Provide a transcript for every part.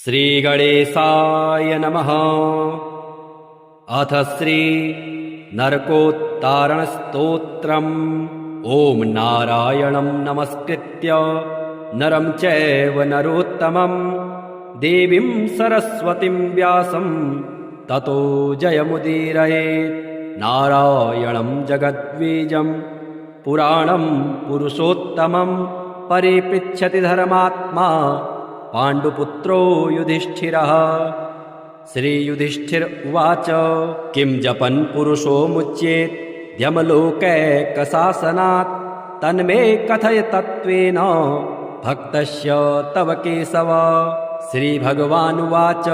श्रीगणेशाय नमः। अथ श्री नरकोत्तारणस्तोत्रम्। ॐ नारायणं नमस्कृत्य नरं चैव नरोत्तमं देवीं सरस्वतीं व्यासं ततो जयमुदीरयेत्। नारायणं जगद्बीजं पुराणं पुरुषोत्तमं परिपृच्छति धर्मात्मा पाण्डुपुत्रो युधिष्ठिरः। श्रीयुधिष्ठिर उवाच किं जपन् पुरुषो मुच्येत् द्यमलोकैकशासनात् तन्मे कथय तत्त्वेन भक्तस्य तव केशव। श्रीभगवानुवाच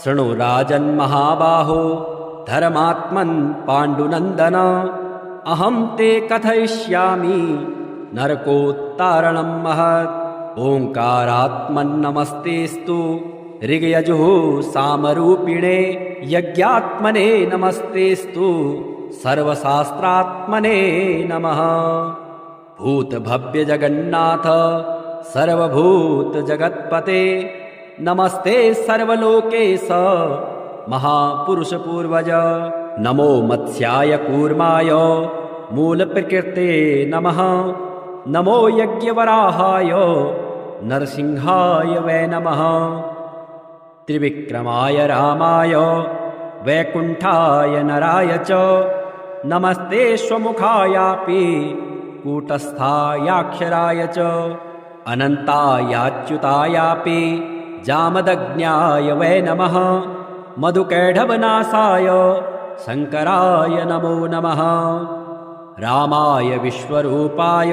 शृणु राजन् महाबाहो धर्मात्मन् पाण्डुनन्दन अहं ते कथयिष्यामि नरकोत्तारणं महत्। ओङ्कारात्मन्नमस्तेस्तु ऋग्यजुः सामरूपिणे यज्ञात्मने नमस्तेस्तु सर्वशास्त्रात्मने नमः। भूतभव्यजगन्नाथ सर्वभूतजगत्पते नमस्ते सर्वलोकेश महापुरुषपूर्वज। नमो मत्स्याय कूर्माय मूलप्रकृते नमः। नमो यज्ञवराहाय नरसिंहाय वै नमः। त्रिविक्रमाय रामाय वैकुण्ठाय नराय च नमस्ते स्वमुखायापि कूटस्थायाक्षराय च अनन्तायाच्युतायापि जामदग्न्याय वै नमः। मधुकैढवनाशाय शङ्कराय नमो नमः। रामाय विश्वरूपाय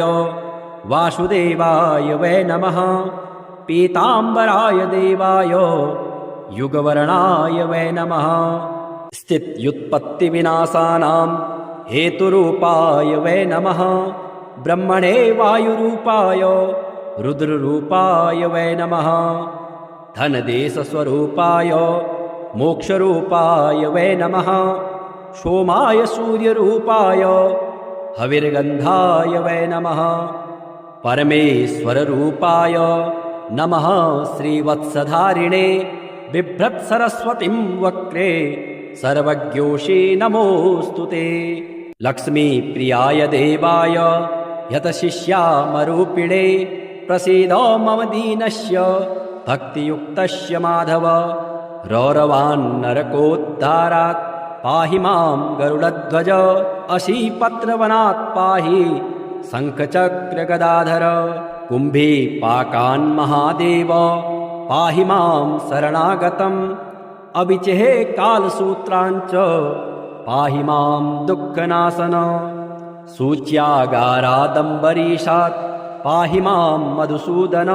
वासुदेवाय वै नमः। पीताम्बराय देवाय युगवर्णाय वै नमः। स्थित्युत्पत्तिविनाशानां हेतुरूपाय वै नमः। ब्रह्मणे वायुरूपाय रुद्ररूपाय वै नमः। धनदेशस्वरूपाय मोक्षरूपाय वै नमः। सोमाय सूर्यरूपाय हविर्गन्धाय वै नमः। परमेश्वररूपाय नमः। श्रीवत्सधारिणे बिभ्रत्सरस्वतीं वक्रे सर्वज्ञोषे नमोऽस्तु ते। लक्ष्मीप्रियाय देवाय यतशिष्यामरूपिणे प्रसीद मम दीनस्य भक्तियुक्तस्य माधव। रौरवान् नरकोद्धारात् पाहि मां गरुडध्वज। अशीपत्रवनात् पाहि शङ्खचक्रगदाधर। कुम्भीपाकान् महादेव पाहि मां शरणागतम्। अविचेः कालसूत्राञ्च पाहि मां दुःखनाशन। सूच्यागारादम्बरीशात् पाहि मां मधुसूदन।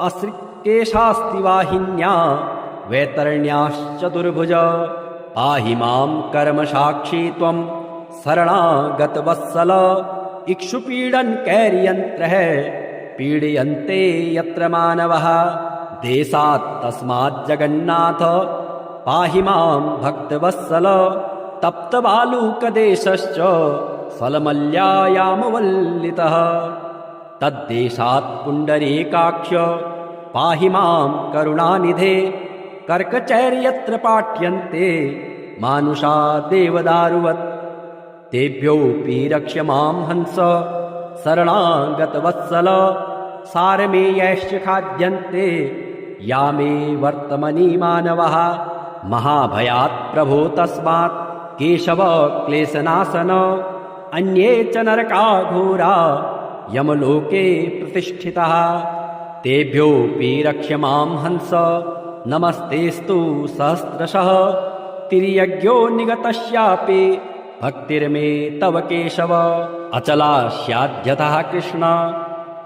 अश्रिकेशास्तिवाहिन्या वैतरण्याश्चतुर्भुज पाहि मां कर्मसाक्षी त्वं शरणागतवत्सल। इक्षुपीडनकैर्यन्त्रः पीडयन्ते यत्र मानवः। देशात् तस्मात् जगन्नाथ पाहि मां भक्तवत्सल। तप्तबालूकदेशश्च स्वलमल्यायामवल्लितः। तद्देशात् पुण्डरीकाक्ष पाहि मां करुणानिधे। कर्कचैर्यत्र पाठ्यन्ते मानुषा देवदारुवत्। तेभ्योऽपि रक्ष मां हंस शरणागतवत्सल। सारमेयैश्च खाद्यन्ते यामे वर्तमनि मानवः। महाभयात् प्रभो तस्मात् केशव क्लेशनाशन। अन्ये च नरका घोरा यमलोके प्रतिष्ठितः। तेभ्योऽपि रक्ष मां हंस नमस्तेस्तु सहस्रशः। तिर्यज्ञो निगतस्यापि भक्तिर्मे तव केशव। अचला स्याद्यतः कृष्ण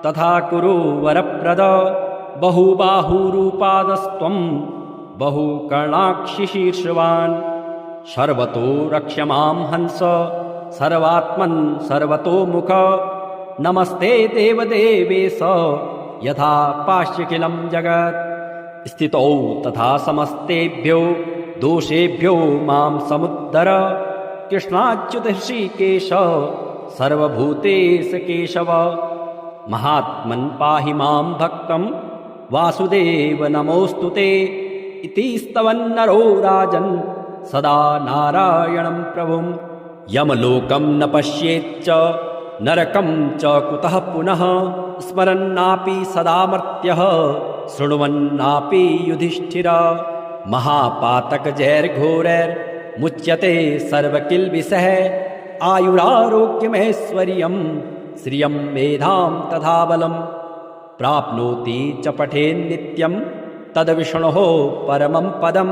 तथा कुरु वरप्रद। बहुबाहुरूपादस्त्वं बहुकर्णाक्षिशीर्षवान्। सर्वतो रक्ष मां हंस सर्वात्मन् सर्वतोमुख। नमस्ते देवदेवेश यथा पाश्यखिलं जगत्। स्थितौ तथा समस्तेभ्यो दोषेभ्यो मां समुद्धर। कृष्णाच्युत ऋषिकेश सर्वभूतेश केशव। महात्मन् पाहि मां भक्तं वासुदेव नमोऽस्तु ते इति स्तवन्नरो राजन् सदा नारायणं प्रभुं यमलोकं न पश्येच्च नरकं च कुतः पुनः स्मरन्नापि सदा मर्त्यः शृण्वन्नापि युधिष्ठिर महापातकजैर्घोरैर्मुच्यते सर्वकिल्बिषः आयुरारोग्यमैश्वर्यं श्रियं मेधां तथा बलं प्राप्नोति च पठेन्नित्यं तद्विष्णोः परमं पदं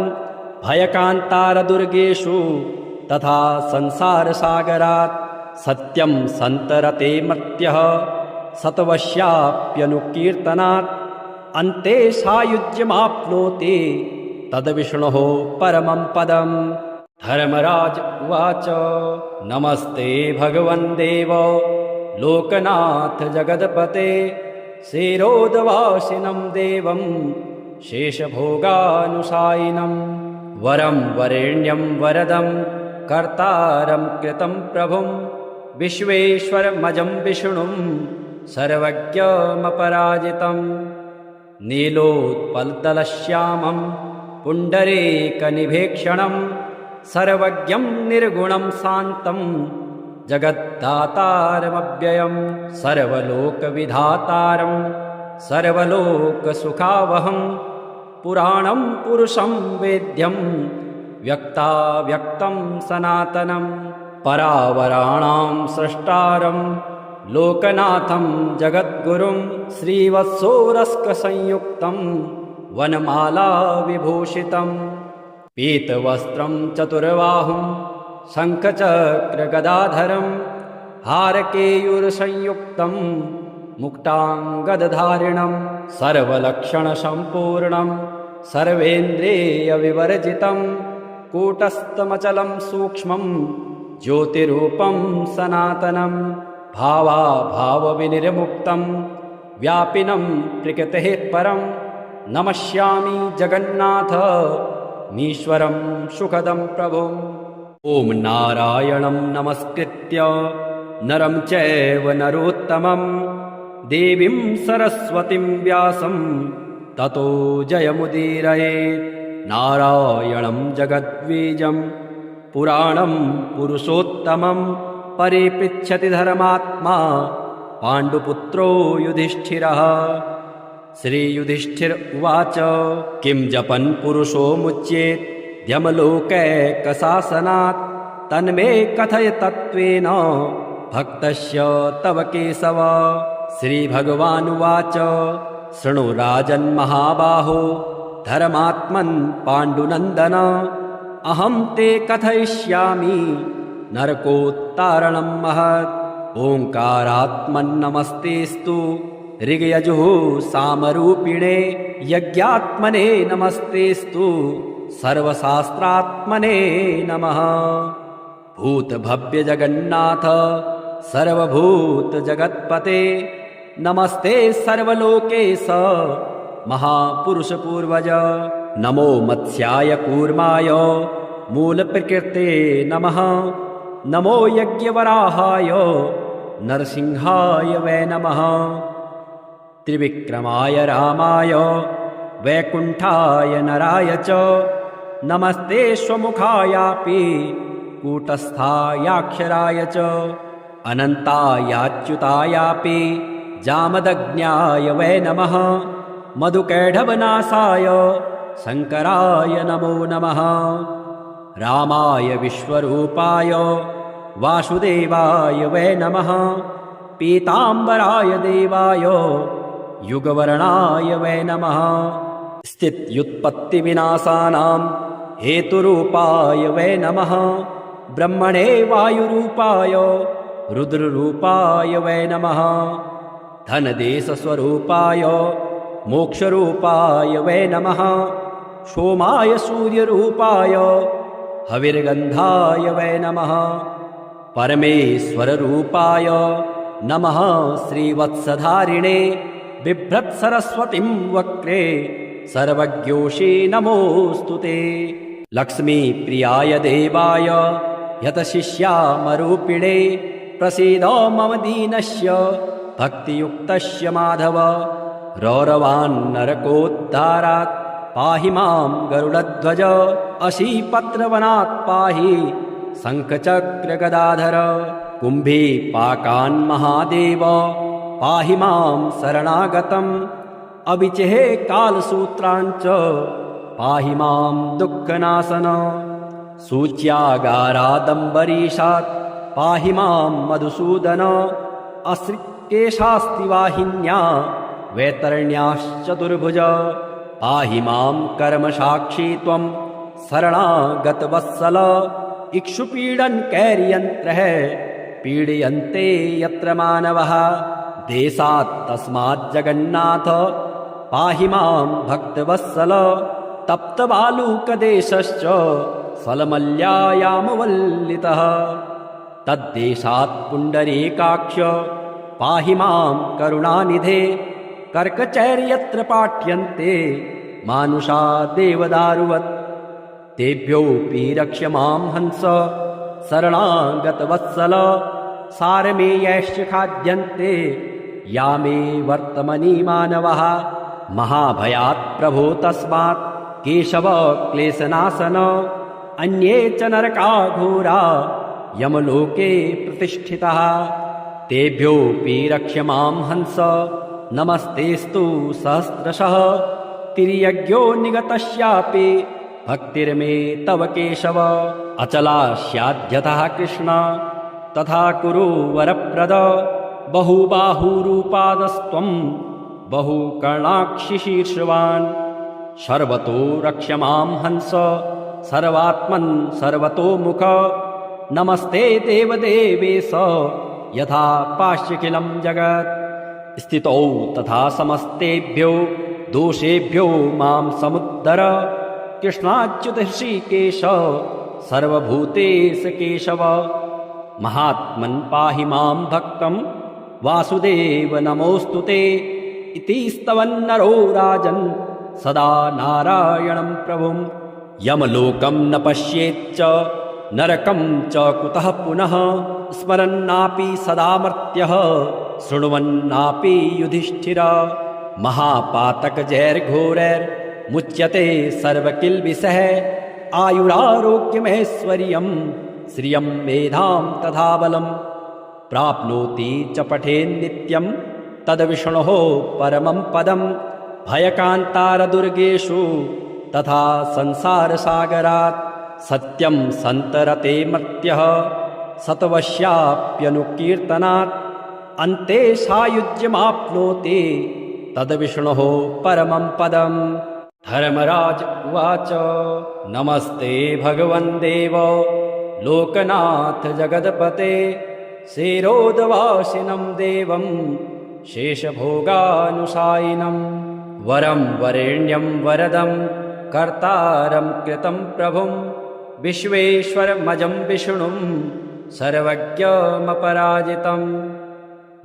भयकान्तारदुर्गेषु तथा संसारसागरात् सत्यं सन्तरते मर्त्यः सतवश्याप्यनुकीर्तनात् अन्ते सायुज्यमाप्नोति तद्विष्णोः परमं पदं धर्मराज उवाच नमस्ते भगवन् देव लोकनाथ जगदपते क्षीरोदवासिनं देवं शेषभोगानुसायिनं वरं वरेण्यं वरदं कर्तारं कृतं प्रभुं विश्वेश्वरमजं विष्णुं सर्वज्ञमपराजितं नीलोत्पलदलश्यामं पुण्डरीकनिभीक्षणं सर्वज्ञं निर्गुणं शान्तं जगद्दातारमव्ययं सर्वलोकविधातारं सर्वलोकसुखावहं पुराणं पुरुषं वेद्यं व्यक्ताव्यक्तं सनातनं परावराणां स्रष्टारं लोकनाथं जगद्गुरुं श्रीवत्सोरस्कसंयुक्तं वनमाला विभूषितं पीतवस्त्रं चतुर्बाहुं शङ्खचक्रगदाधरं हारकेयूरसंयुक्तं मुक्ताङ्गदधारिणं सर्वलक्षणसम्पूर्णं सर्वेन्द्रियविवर्जितं कूटस्थमचलं सूक्ष्मं ज्योतिरूपं सनातनं भावाभावविनिर्मुक्तं व्यापिनं प्रकृतेः परं नमस्यामि जगन्नाथ मीश्वरं सुखदं प्रभुम् ॐ नारायणं नमस्कृत्य नरं चैव नरोत्तमं देवीं सरस्वतीं व्यासं ततो जयमुदीरयेत् नारायणं जगद्बीजं पुराणं पुरुषोत्तमं परिपृच्छति धर्मात्मा पाण्डुपुत्रो युधिष्ठिरः श्रीयुधिष्ठिर उवाच किं जपन् पुरुषो मुच्येत् द्यमलोकैकशासनात् तन्मे कथय तत्त्वेन भक्तस्य तव केशव श्रीभगवानुवाच शृणु राजन्महाबाहो धर्मात्मन् पाण्डुनन्दन अहं ते कथयिष्यामि नरकोत्तारणं महत् ओङ्कारात्मन्नमस्तेस्तु ऋग्यजुः सामरूपिणे यज्ञात्मने नमस्तेस्तु सर्वशास्त्रात्मने नमः भूतभव्यजगन्नाथ सर्वभूतजगत्पते नमस्ते सर्वलोकेश महापुरुषपूर्वज नमो मत्स्याय कूर्माय मूलप्रकृते नमः नमो यज्ञवराहाय नरसिंहाय वै नमः त्रिविक्रमाय रामाय वैकुण्ठाय नराय च नमस्ते स्वमुखायापि कूटस्थायाक्षराय च अनन्तायाच्युतायापि जामदग्न्याय वै नमः मधुकैढवनाशाय शङ्कराय नमो नमः रामाय विश्वरूपाय वासुदेवाय वै नमः पीताम्बराय देवाय युगवर्णाय वै नमः स्थित्युत्पत्तिविनाशानां हेतुरूपाय वै नमः ब्रह्मणे वायुरूपाय रुद्ररूपाय वै नमः धनदेशस्वरूपाय मोक्षरूपाय वै नमः सोमाय सूर्यरूपाय हविर्गन्धाय वै नमः परमेश्वररूपाय नमः श्रीवत्सधारिणे बिभ्रत्सरस्वतीं वक्रे सर्वज्ञोषे नमोऽस्तु ते लक्ष्मीप्रियाय देवाय यतशिष्यामरूपिणे प्रसीद मम दीनस्य भक्तियुक्तस्य माधव रौरवान्नरकोद्धारात् पाहि मां गरुडध्वज अशीपत्रवनात् पाहि शङ्खचक्रगदाधर कुम्भीपाकान्महादेव पाहि मां शरणागतम् अविचेः कालसूत्राञ्च पाहि मां दुःखनाशन सूच्यागारादम्बरीशात् पाहि मां मधुसूदन अश्रिकेशास्तिवाहिन्या वैतरण्याश्चतुर्भुज पाहि मां कर्मसाक्षी त्वं शरणागतवत्सल इक्षुपीडनकैर्यन्त्रः पीड्यन्ते यत्र मानवः देशात् तस्मात् जगन्नाथ पाहि मां भक्तवत्सल तप्तबालूकदेशश्च सलमल्यायामवल्लितः तद्देशात् पुण्डरीकाक्ष पाहि मां करुणानिधे कर्कचैर्यत्र पाठ्यन्ते मानुषा देवदारुवत् तेभ्योऽपि रक्ष्य मां हंस शरणागतवत्सल सारमेयैश्च खाद्यन्ते या मे वर्तमनि मानवः महाभयात् प्रभो तस्मात् केशव क्लेशनाशन अन्ये च नरकाघोरा यमलोके प्रतिष्ठितः तेभ्योऽपि रक्ष्य मां हंस नमस्तेस्तु सहस्रशः तिर्यज्ञो निगतस्यापि भक्तिर्मे तव केशव अचला स्याद्यतः कृष्ण तथा कुरु वरप्रद बहुबाहुरूपादस्त्वं बहुकर्णाक्षिशीर्षवान् सर्वतो रक्ष्य मां हंस सर्वात्मन् सर्वतोमुख नमस्ते देवदेवेश यथा पाश्यखिलं जगत् स्थितौ तथा समस्तेभ्यो दोषेभ्यो मां समुद्धर कृष्णाच्युत ऋषिकेश सर्वभूतेश केशव महात्मन् पाहि मां भक्तं वासुदेव नमोऽस्तु ते इति स्तवन्नरो राजन् सदा नारायणं प्रभुं यमलोकं न पश्येच्च नरकं च कुतः पुनः स्मरन्नापि सदा मर्त्यः शृण्वन्नापि युधिष्ठिर महापातकजैर्घोरैर्मुच्यते सर्वकिल्बिषः आयुरारोग्यमैश्वर्यं श्रियं मेधां तथा बलं प्राप्नोति च पठेन्नित्यं तद्विष्णोः परमं पदं भयकान्तारदुर्गेषु तथा संसारसागरात् सत्यं सन्तरते मर्त्यः सतवश्याप्यनुकीर्तनात् अन्ते सायुज्यमाप्नोति तद्विष्णोः परमं पदम् धर्मराज उवाच नमस्ते भगवन् देव लोकनाथ जगदपते क्षीरोदवासिनं देवं शेषभोगानुसायिनं वरं वरेण्यं वरदं कर्तारं कृतं प्रभुं विश्वेश्वरमजं विष्णुं सर्वज्ञमपराजितं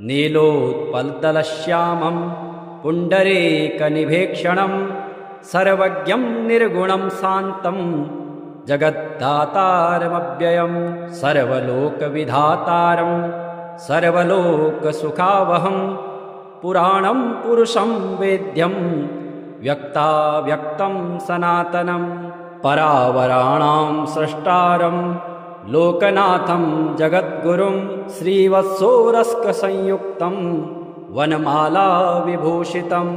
नीलोत्पलदलश्यामं पुण्डरीकनिभीक्षणं सर्वज्ञं निर्गुणं शान्तं जगद्दातारमव्ययं सर्वलोकविधातारं सर्वलोकसुखावहं पुराणं पुरुषं वेद्यं व्यक्ताव्यक्तं सनातनं परावराणां स्रष्टारं लोकनाथं जगद्गुरुं श्रीवत्सोरस्कसंयुक्तं वनमाला विभूषितं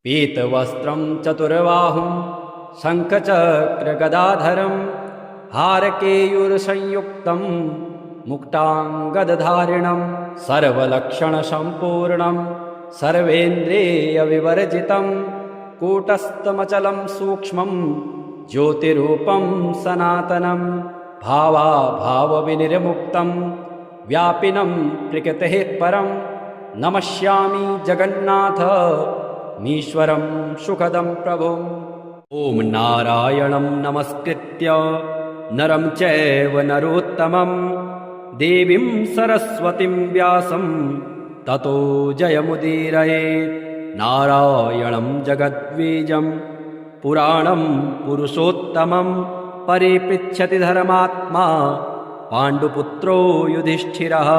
पीतवस्त्रं चतुर्बाहुं शङ्खचक्रगदाधरं हारकेयूरसंयुक्तं मुक्ताङ्गदधारिणं सर्वलक्षणसम्पूर्णं सर्वेन्द्रियविवर्जितं कूटस्थमचलं सूक्ष्मं ज्योतिरूपं सनातनं भावाभावविनिर्मुक्तं व्यापिनं प्रकृतेः परं नमस्यामि जगन्नाथ मीश्वरं सुखदं प्रभुम् ॐ नारायणं नमस्कृत्य नरं चैव नरोत्तमं देवीं सरस्वतीं व्यासं ततो जयमुदीरयेत् नारायणं जगद्बीजं पुराणं पुरुषोत्तमं परिपृच्छति धर्मात्मा पाण्डुपुत्रो युधिष्ठिरः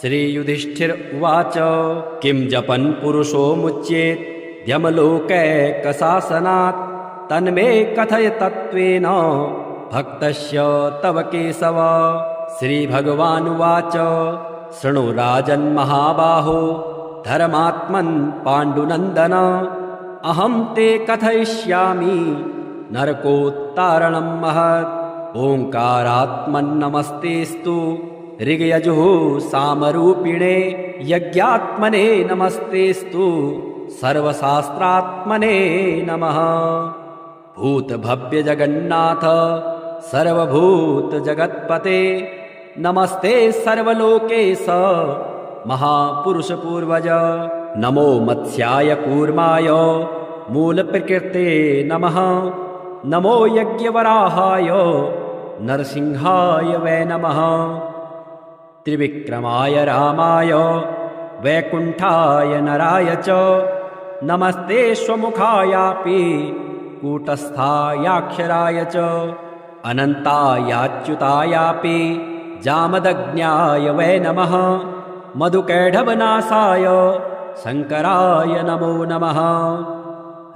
श्रीयुधिष्ठिर उवाच किं जपन् पुरुषो मुच्येत् द्यमलोकैकशासनात् तन्मे कथय तत्त्वेन भक्तस्य तव केशव। श्रीभगवानुवाच शृणु राजन् महाबाहो धर्मात्मन् पाण्डुनन्दन अहं ते कथयिष्यामि नरकोत्तारणं महत्। ओङ्कारात्मन्नमस्तेस्तु ऋग्यजुः सामरूपिणे यज्ञात्मने नमस्तेस्तु सर्वशास्त्रात्मने नमः। भूतभव्यजगन्नाथ सर्वभूतजगत्पते नमस्ते सर्वलोकेश महापुरुषपूर्वज। नमो मत्स्याय कूर्माय मूलप्रकृते नमः। नमो यज्ञवराहाय नरसिंहाय वै नमः। त्रिविक्रमाय रामाय वैकुण्ठाय नराय च नमस्ते स्वमुखायापि कूटस्थायाक्षराय च अनन्तायाच्युतायापि जामदग्न्याय वै नमः। मधुकैढवनाशाय शङ्कराय नमो नमः।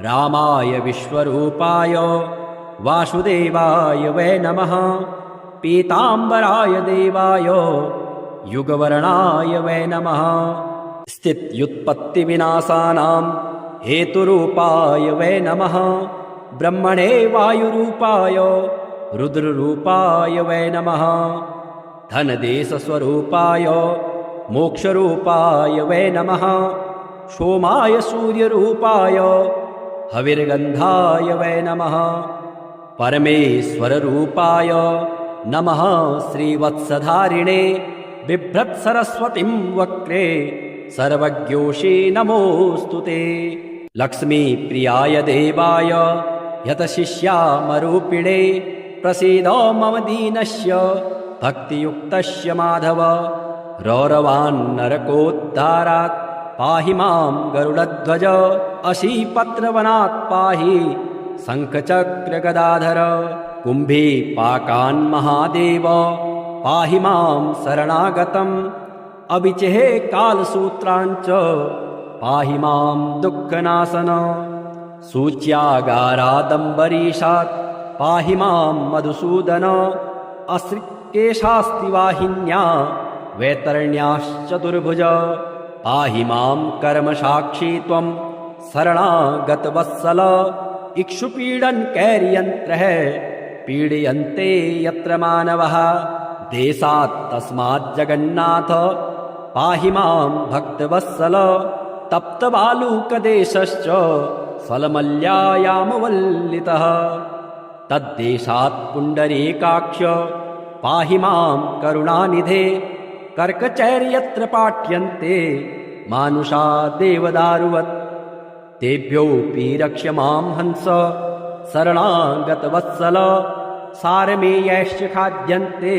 रामाय विश्वरूपाय वासुदेवाय वै नमः। पीताम्बराय देवाय युगवर्णाय वै नमः। स्थित्युत्पत्तिविनाशानां हेतुरूपाय वै नमः। ब्रह्मणे वायुरूपाय रुद्ररूपाय वै नमः। धनदेशस्वरूपाय मोक्षरूपाय वै नमः। सोमाय सूर्यरूपाय हविर्गन्धाय वै नमः। परमेश्वररूपाय नमः। श्रीवत्सधारिणे बिभ्रत्सरस्वतीं वक्रे सर्वज्ञोषे नमोऽस्तुते। लक्ष्मीप्रियाय देवाय यतशिष्यामरूपिणे प्रसीद मम दीनस्य भक्तियुक्तस्य माधव। रौरवान्नरकोद्धारात् पाहि मां गरुडध्वज। अशीपत्रवनात् पाहि शङ्खचक्रगदाधर। कुम्भीपाकान्महादेव पाहि मां शरणागतम्। अविचेः कालसूत्राञ्च पाहि मां दुःखनाशन। सूच्यागारादम्बरीशात् पाहि मां मधुसूदन। अश्रिकेशास्ति वाहिन्या वैतरण्याश्चतुर्भुज। पाहि मां कर्मसाक्षी त्वं शरणागतवत्सल। इक्षुपीडनकैर्यन्त्रः पीडयन्ते यत्र मानवः। देशात् तस्मात् जगन्नाथ पाहि मां भक्तवत्सल। तप्तबालूकदेशश्च स्वलमल्यायामवल्लितः। तद्देशात् पुण्डरीकाक्ष पाहि मां करुणानिधे। कर्कचैर्यत्र पाठ्यन्ते मानुषा देवदारुवत्। तेभ्योऽपि रक्ष मां हंस शरणागतवत्सल। सारमेयैश्च खाद्यन्ते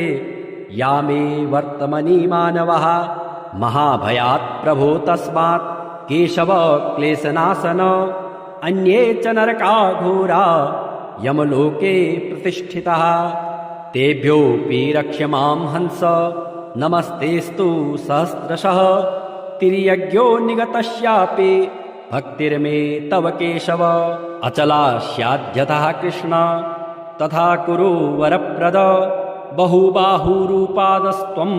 यामे वर्तमनि मानवः। महाभयात् प्रभो तस्मात् केशव क्लेशनाशन। अन्ये च नरका घोरा यमलोके प्रतिष्ठितः। तेभ्योऽपि रक्ष मां हंस नमस्तेस्तु सहस्रशः। तिर्यज्ञो निगतस्यापि भक्तिर्मे तव केशव। अचला स्याद्यतः कृष्ण तथा कुरु वरप्रद। बहुबाहुरूपादस्त्वं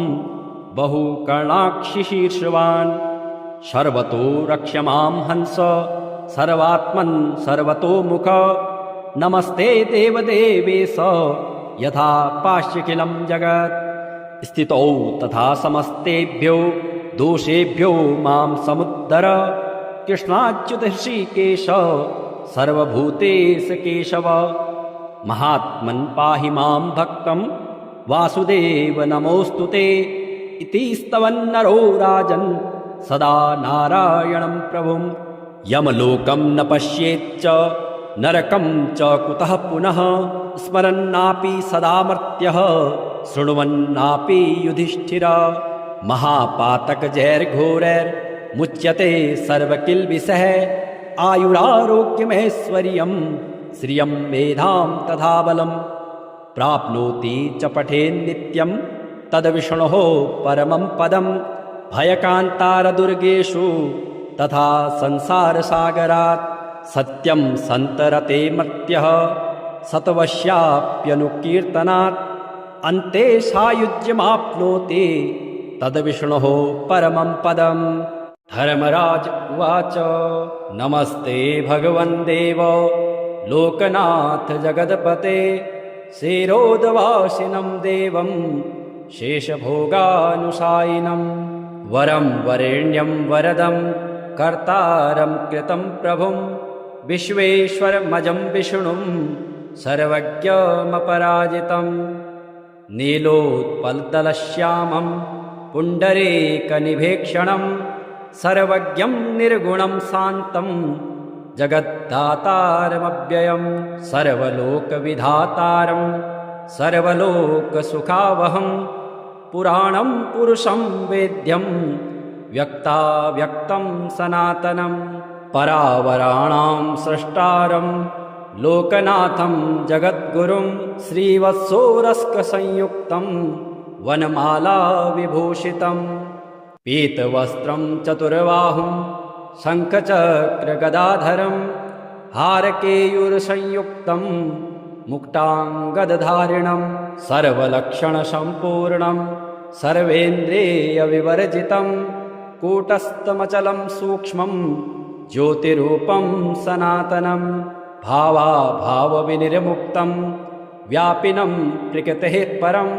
बहुकर्णाक्षिशीर्षवान्। सर्वतो रक्ष मां हंस सर्वात्मन् सर्वतोमुख। नमस्ते देवदेवेश यथा पाश्यखिलं जगत्। स्थितौ तथा समस्तेभ्यो दोषेभ्यो मां समुद्धर। कृष्णाच्युत ऋषिकेश सर्वभूतेश केशव। महात्मन् पाहि मां भक्तं वासुदेव नमोऽस्तु ते। इति स्तवन्नरो राजन् सदा नारायणं प्रभुं। यमलोकं न पश्येच्च नरकं च कुतः पुनः। स्मरन्नापि सदा मर्त्यः शृण्वन्नापि युधिष्ठिर। महापातकजैर्घोरैर्मुच्यते सर्वकिल्बिषः। आयुरारोग्यमैश्वर्यं श्रियं मेधां तथा बलं। प्राप्नोति च पठेन्नित्यं तद्विष्णोः परमं पदम्। भयकान्तारदुर्गेषु तथा संसारसागरात् सत्यं सन्तरते मर्त्यः सतवश्याप्यनुकीर्तनात् अन्ते सायुज्यमाप्नोति तद्विष्णोः परमं पदम्। धर्मराज उवाच नमस्ते भगवन् देव लोकनाथ जगत्पते क्षीरोदवासिनं देवं शेषभोगानुशायिनं वरं वरेण्यं वरदं कर्तारं कृतं प्रभुं विश्वेश्वरमजं विष्णुं सर्वज्ञमपराजितं नीलोत्पलदलश्यामं पुण्डरीकनिभीक्षणं सर्वज्ञं निर्गुणं शान्तं जगद्दातारमव्ययं सर्वलोकविधातारं सर्वलोकसुखावहं पुराणं पुरुषं वेद्यं व्यक्ताव्यक्तं सनातनं परावराणां स्रष्टारं लोकनाथं जगद्गुरुं श्रीवत्सोरस्कसंयुक्तं वनमाला विभूषितं पीतवस्त्रं चतुर्बाहुं शङ्खचक्रगदाधरं हारकेयूरसंयुक्तं मुक्ताङ्गदधारिणं सर्वलक्षणसम्पूर्णं सर्वेन्द्रियविवर्जितं कूटस्थमचलं सूक्ष्मं ज्योतिरूपं सनातनं भावाभावविनिर्मुक्तं व्यापिनं प्रकृतेः परं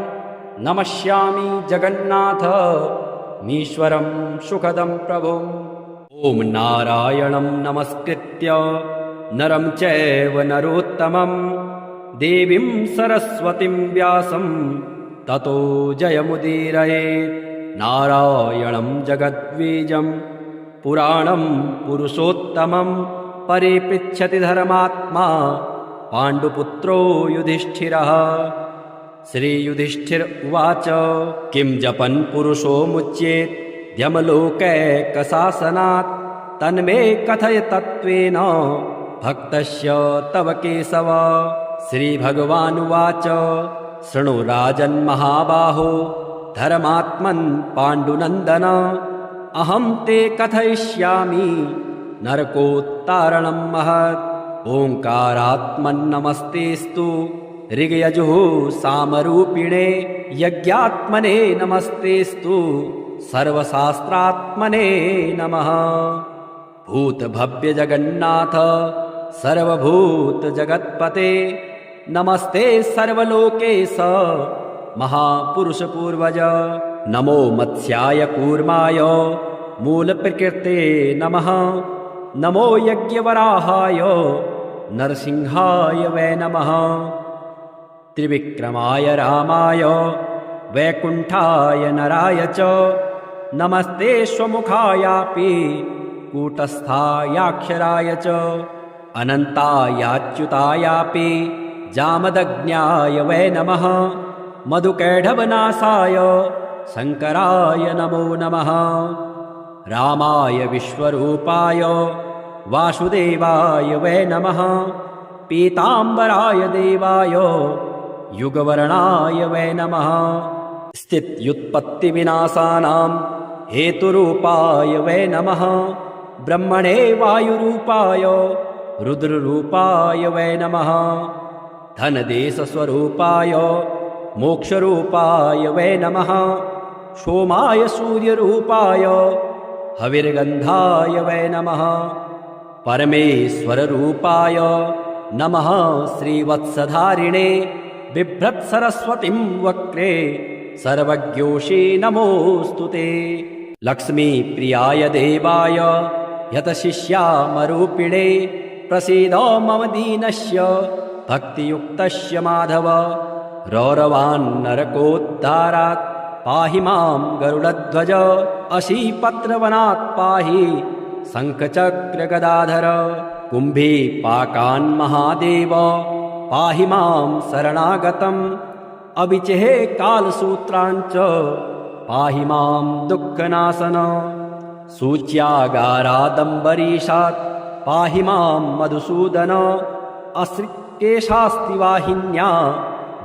नमस्यामि जगन्नाथ मीश्वरं सुखदं प्रभुम्। ॐ नारायणं नमस्कृत्य नरं चैव नरोत्तमं देवीं सरस्वतीं व्यासं ततो जयमुदीरयेत्। नारायणं जगद्बीजं पुराणं पुरुषोत्तमं परिपृच्छति धर्मात्मा पाण्डुपुत्रो युधिष्ठिरः। श्रीयुधिष्ठिर उवाच किं जपन् पुरुषो मुच्येत् द्यमलोकैकशासनात् तन्मे कथय तत्त्वेन भक्तस्य तव केशव। श्रीभगवानुवाच शृणु राजन् महाबाहो धर्मात्मन् पाण्डुनन्दन अहं ते कथयिष्यामि नरकोत्तारणं महत्। ओङ्कारात्मन्नमस्तेस्तु ऋग्यजुः सामरूपिणे यज्ञात्मने नमस्तेस्तु सर्वशास्त्रात्मने नमः। भूतभव्यजगन्नाथ सर्वभूतजगत्पते नमस्ते सर्वलोकेश महापुरुषपूर्वज। नमो मत्स्याय कूर्माय मूलप्रकृते नमः। नमो यज्ञवराहाय नरसिंहाय वै नमः। त्रिविक्रमाय रामाय वैकुण्ठाय नराय च नमस्ते स्वमुखायापि कूटस्थायाक्षराय च अनन्तायाच्युतायापि जामदग्न्याय वै नमः। मधुकैढवनाशाय शङ्कराय नमो नमः। रामाय विश्वरूपाय वासुदेवाय वै नमः। पीताम्बराय देवाय युगवर्णाय वै नमः। स्थित्युत्पत्तिविनाशानां हेतुरूपाय वै नमः। ब्रह्मणे वायुरूपाय रुद्ररूपाय वै नमः। धनदेशस्वरूपाय मोक्षरूपाय वै नमः। सोमाय सूर्यरूपाय हविर्गन्धाय वै नमः। परमेश्वररूपाय नमः। श्रीवत्सधारिणे बिभ्रत्सरस्वतीं वक्रे सर्वज्ञोषे नमोऽस्तु ते। लक्ष्मीप्रियाय देवाय यतशिष्यामरूपिणे प्रसीद मम दीनस्य भक्तियुक्तस्य माधव। रौरवान्नरकोद्धारात् पाहि मां गरुडध्वज। अशीपत्रवनात् पाहि शङ्खचक्रगदाधर। कुम्भीपाकान्महादेव पाहि मां शरणागतम्। अविचेः कालसूत्राञ्च पाहि मां दुःखनाशन। सूच्यागारादम्बरीशात् पाहि मां मधुसूदन। अश्रिकेशास्तिवाहिन्या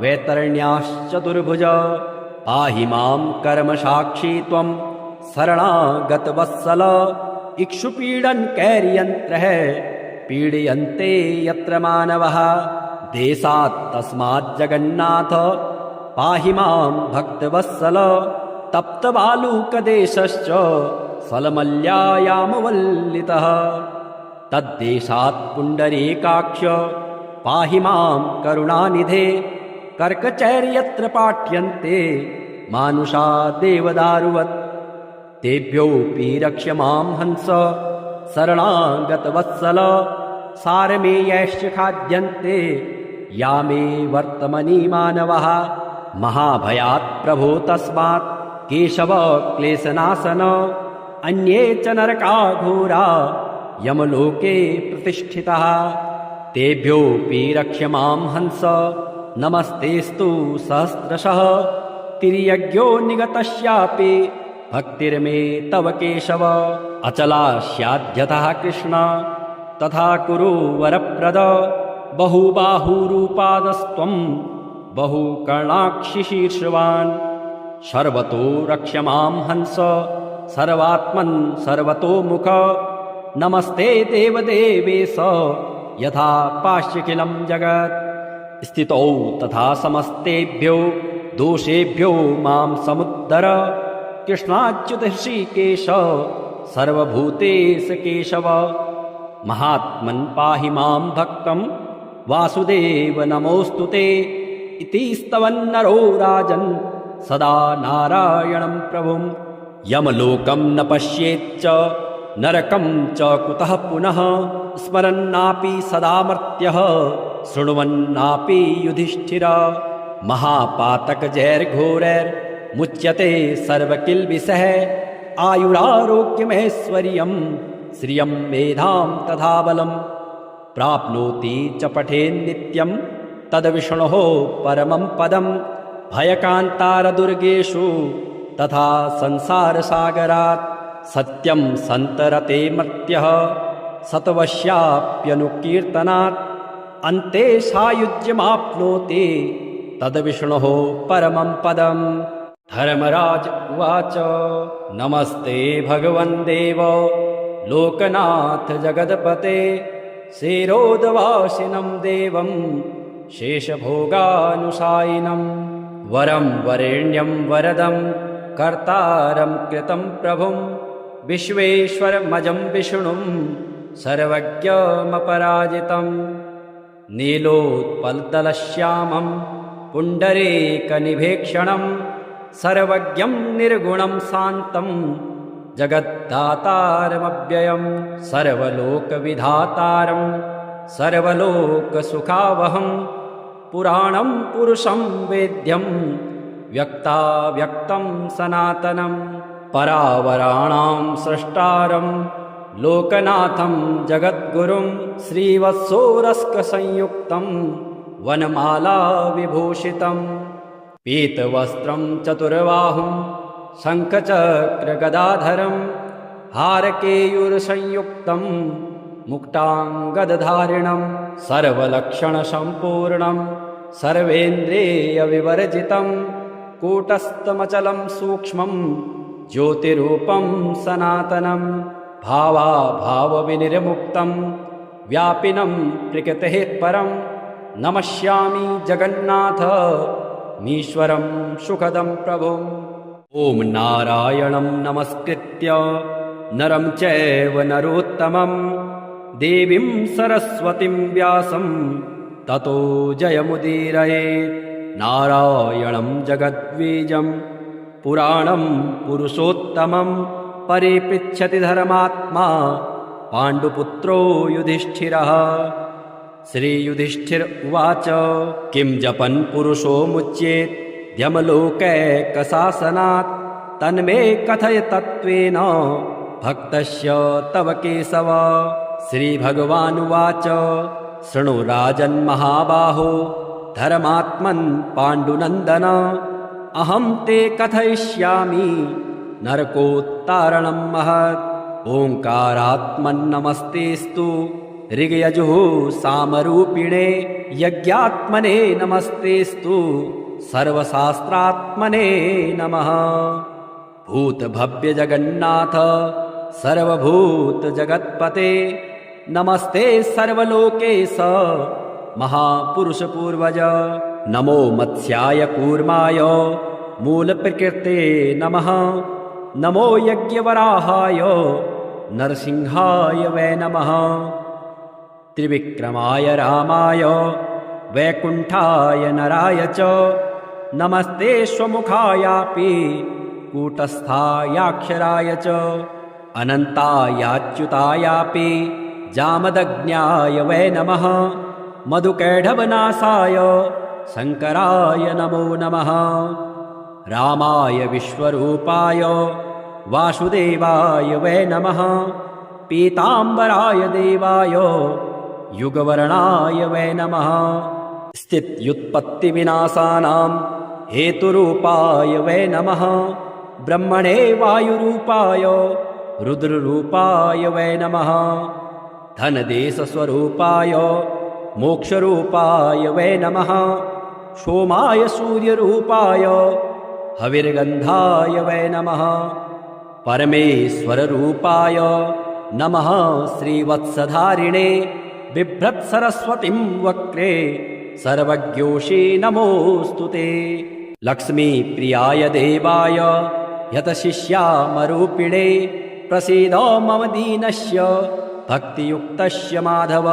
वैतरण्याश्चतुर्भुज। पाहि मां कर्मसाक्षी त्वं शरणागतवत्सल इक्षुपीडन् कैर्यन्त्रः पीडयन्ते यत्र मानवः देशात् तस्मात् जगन्नाथ पाहि मां भक्तवत्सल तप्तबालूकदेशश्च सलमल्यायामवल्लितः तद्देशात् पुण्डरीकाक्ष पाहि मां करुणानिधे कर्कचैर्यत्र पाठ्यन्ते मानुषा देवदारुवत् तेभ्योऽपि रक्ष मां हंस शरणागतवत्सल सारमेयैश्च खाद्यन्ते यामे वर्तमनि मानवः महाभयात् प्रभो तस्मात् केशव क्लेशनाशन अन्ये च नरका घोरा यमलोके प्रतिष्ठितः तेभ्योऽपि रक्ष मां हंस नमस्तेस्तु सहस्रशः तिर्यज्ञो निगतस्यापि भक्तिर्मे तव केशव अचला स्याद्यतः कृष्ण तथा कुरु वरप्रद बहुबाहुरूपादस्त्वं बहुकर्णाक्षिशीर्षवान् सर्वतो रक्ष मां हंस सर्वात्मन् सर्वतोमुख नमस्ते देवदेवेश यथा पाश्यखिलं जगत् स्थितौ तथा समस्तेभ्यो दोषेभ्यो मां समुद्धर कृष्णाच्युत ऋषिकेश सर्वभूतेश केशव महात्मन् पाहि मां भक्तं वासुदेव नमोऽस्तु ते इति स्तवन्नरो राजन् सदा नारायणं प्रभुं यमलोकं न पश्येच्च नरकं च कुतः पुनः स्मरन्नापि सदा मर्त्यः शृण्वन्नापि युधिष्ठिर महापातकजैर्घोरैर्मुच्यते सर्वकिल्बिषः आयुरारोग्यमैश्वर्यं श्रियं मेधां तथा बलं प्राप्नोति च पठेन्नित्यं तद्विष्णोः परमं पदं भयकान्तारदुर्गेषु तथा संसारसागरात् सत्यं सन्तरते मर्त्यः सतवश्याप्यनुकीर्तनात् अन्ते सायुज्यमाप्नोति तद्विष्णोः परमं पदम् धर्मराज उवाच नमस्ते भगवन् देव लोकनाथ जगदपते क्षीरोदवासिनं देवं शेषभोगानुसायिनं वरं वरेण्यं वरदं कर्तारं कृतं प्रभुं विश्वेश्वरमजं विष्णुं सर्वज्ञमपराजितं नीलोत्पलदलश्यामं पुण्डरीकनिभीक्षणं सर्वज्ञं निर्गुणं शान्तं जगद्दातारमव्ययं सर्वलोकविधातारं सर्वलोकसुखावहं पुराणं पुरुषं वेद्यं व्यक्ताव्यक्तं सनातनं परावराणां स्रष्टारं लोकनाथं जगद्गुरुं श्रीवत्सोरस्कसंयुक्तं वनमाला विभूषितं पीतवस्त्रं चतुर्बाहुं शङ्खचक्रगदाधरं हारकेयूरसंयुक्तं मुक्ताङ्गदधारिणं सर्वलक्षणसम्पूर्णं सर्वेन्द्रियविवर्जितं कूटस्थमचलं सूक्ष्मं ज्योतिरूपं सनातनं भावाभावविनिर्मुक्तं व्यापिनं प्रकृतेः परं नमस्यामि जगन्नाथ मीश्वरं सुखदं प्रभुम् ॐ नारायणं नमस्कृत्य नरं चैव नरोत्तमं देवीं सरस्वतीं व्यासं ततो जयमुदीरयेत् नारायणं जगद्बीजं पुराणं पुरुषोत्तमं परिपृच्छति धर्मात्मा पाण्डुपुत्रो युधिष्ठिरः श्रीयुधिष्ठिर उवाच किं जपन् पुरुषो मुच्येत् यमलोकैकशासनात् तन्मे कथय तत्त्वेन भक्तस्य तव केशव श्रीभगवानुवाच शृणु राजन्महाबाहो धर्मात्मन् पाण्डुनन्दन अहं ते कथयिष्यामि नरकोत्तारणं महत् ओङ्कारात्मन्नमस्तेस्तु ऋग्यजुः सामरूपिणे यज्ञात्मने नमस्तेस्तु सर्वशास्त्रात्मने नमः भूतभव्यजगन्नाथ सर्वभूतजगत्पते नमस्ते सर्वलोकेश महापुरुषपूर्वज नमो मत्स्याय कूर्माय मूलप्रकृते नमः नमो यज्ञवराहाय नरसिंहाय वै नमः त्रिविक्रमाय रामाय वैकुण्ठाय नराय च नमस्ते स्वमुखायापि कूटस्थायाक्षराय च अनन्तायाच्युतायापि जामदग्न्याय वै नमः मधुकैढवनाशाय शङ्कराय नमो नमः रामाय विश्वरूपाय वासुदेवाय वै नमः पीताम्बराय देवाय युगवर्णाय वै नमः स्थित्युत्पत्तिविनाशानां हेतुरूपाय वै नमः ब्रह्मणे वायुरूपाय रुद्ररूपाय वै नमः धनदेशस्वरूपाय मोक्षरूपाय वै नमः सोमाय सूर्यरूपाय हविर्गन्धाय वै नमः परमेश्वररूपाय नमः श्रीवत्सधारिणे बिभ्रत्सरस्वतीं वक्रे सर्वज्ञोषे नमोऽस्तु ते लक्ष्मीप्रियाय देवाय यतशिष्यामरूपिणे प्रसीद मम दीनस्य भक्तियुक्तस्य माधव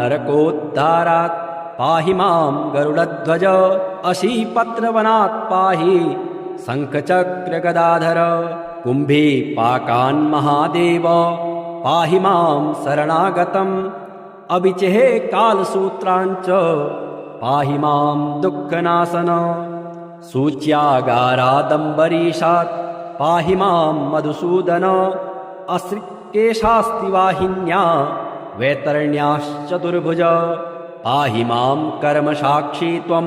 रौरवान्नरकोद्धारात् पाहि मां गरुडध्वज अशीपत्रवनात् पाहि शङ्खचक्रगदाधर कुम्भीपाकान्महादेव पाहि मां शरणागतम् अविचेः कालसूत्राञ्च पाहि मां दुःखनाशन सूच्यागारादम्बरीशात् पाहि मां मधुसूदन अश्रिकेशास्ति वाहिन्या वैतरण्याश्चतुर्भुज पाहि मां कर्मसाक्षी त्वं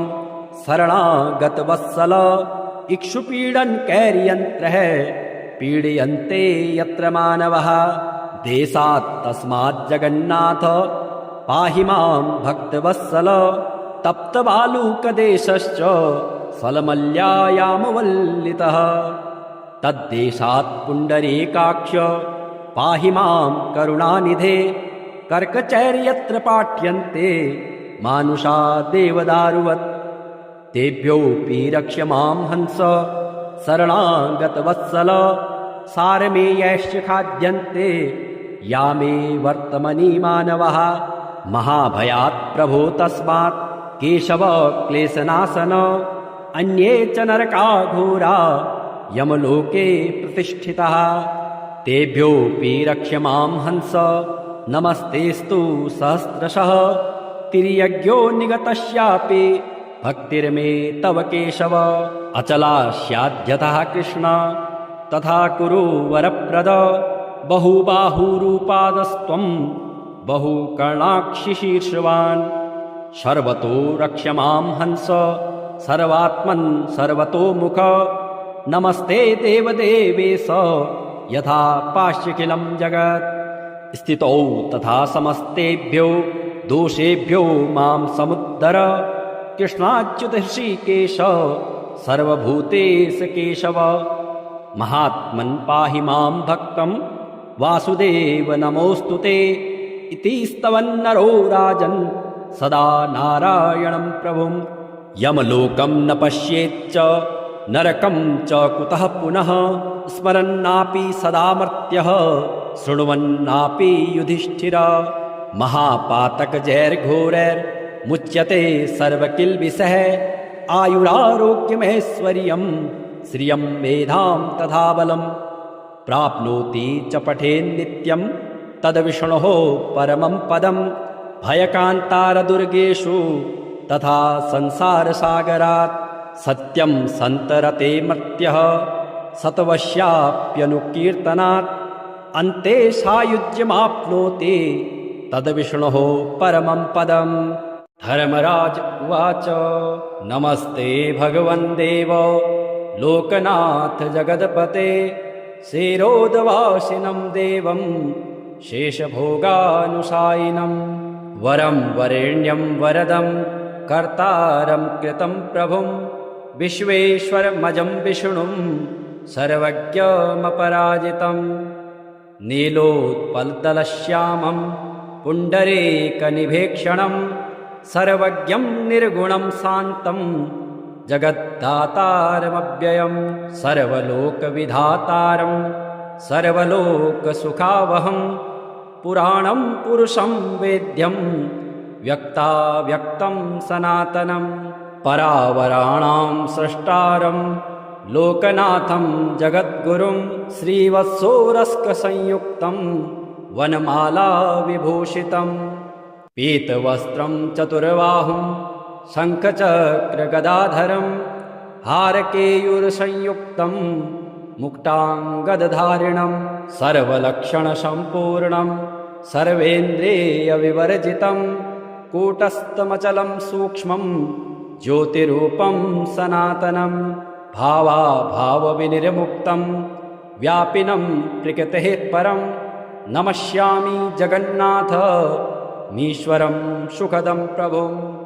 शरणागतवत्सल इक्षुपीडनकैर्यन्त्रः पीडयन्ते यत्र मानवः देशात् तस्मात् जगन्नाथ पाहि मां भक्तवत्सल तप्तबालूकदेशश्च सलमल्यायामवल्लितः तद्देशात् पुण्डरीकाक्ष पाहि मां करुणानिधे कर्कचैर्यत्र पाठ्यन्ते मानुषा देवदारुवत् तेभ्योऽपि रक्ष मां हंस शरणागतवत्सल सारमेयैश्च खाद्यन्ते यामे वर्तमनि मानवः महाभयात् प्रभो तस्मात् केशव क्लेशनाशन अन्ये च नरका घोरा यमलोके प्रतिष्ठितः तेभ्योऽपि रक्ष मां हंस नमस्तेस्तु सहस्रशः तिर्यज्ञो निगतस्यापि भक्तिर्मे तव केशव अचला स्याद्यतः कृष्ण तथा कुरु वरप्रद बहुबाहुरूपादस्त्वं बहुकर्णाक्षिशीर्षवान् सर्वतो रक्ष मां हंस सर्वात्मन् सर्वतोमुख नमस्ते देवदेवेश यथा पाश्यखिलं जगत् स्थितौ तथा समस्तेभ्यो दोषेभ्यो मां समुद्धर कृष्णाच्युत ऋषिकेश सर्वभूतेश केशव महात्मन् पाहि मां भक्तं वासुदेव नमोऽस्तु ते इति स्तवन्नरो राजन् सदा नारायणं प्रभुं यमलोकं न पश्येच्च नरकं च कुतः पुनः स्मरन्नापि सदा मर्त्यः शृण्वन्नापि युधिष्ठिर महापातकजैर्घोरैर्मुच्यते सर्वकिल्बिषः आयुरारोग्यमैश्वर्यं श्रियं मेधां तथा बलं प्राप्नोति च पठेन्नित्यं तद्विष्णोः परमं पदं भयकान्तारदुर्गेषु तथा संसारसागरात् सत्यं सन्तरते मर्त्यः सतवश्याप्यनुकीर्तनात् अन्ते सायुज्यमाप्नोति तद्विष्णोः परमं पदम् धर्मराज उवाच नमस्ते भगवन् देव लोकनाथ जगदपते क्षीरोदवासिनं देवं शेषभोगानुसायिनं वरं वरेण्यं वरदं कर्तारं कृतं प्रभुं विश्वेश्वरमजं विष्णुं सर्वज्ञमपराजितं नीलोत्पलदलश्यामं पुण्डरीकनिभीक्षणं सर्वज्ञं निर्गुणं शान्तं जगद्दातारमव्ययं सर्वलोकविधातारं सर्वलोकसुखावहं पुराणं पुरुषं वेद्यं व्यक्ताव्यक्तं सनातनं परावराणां स्रष्टारं लोकनाथं जगद्गुरुं श्रीवत्सोरस्कसंयुक्तं वनमाला विभूषितं पीतवस्त्रं चतुर्बाहुं शङ्खचक्रगदाधरं हारकेयूरसंयुक्तं मुक्ताङ्गदधारिणं सर्वलक्षणसम्पूर्णं सर्वेन्द्रियविवर्जितं कूटस्थमचलं सूक्ष्मं ज्योतिरूपं सनातनं भावाभावविनिर्मुक्तं व्यापिनं प्रकृतेः परं नमस्यामि जगन्नाथ मीश्वरं सुखदं प्रभुम्।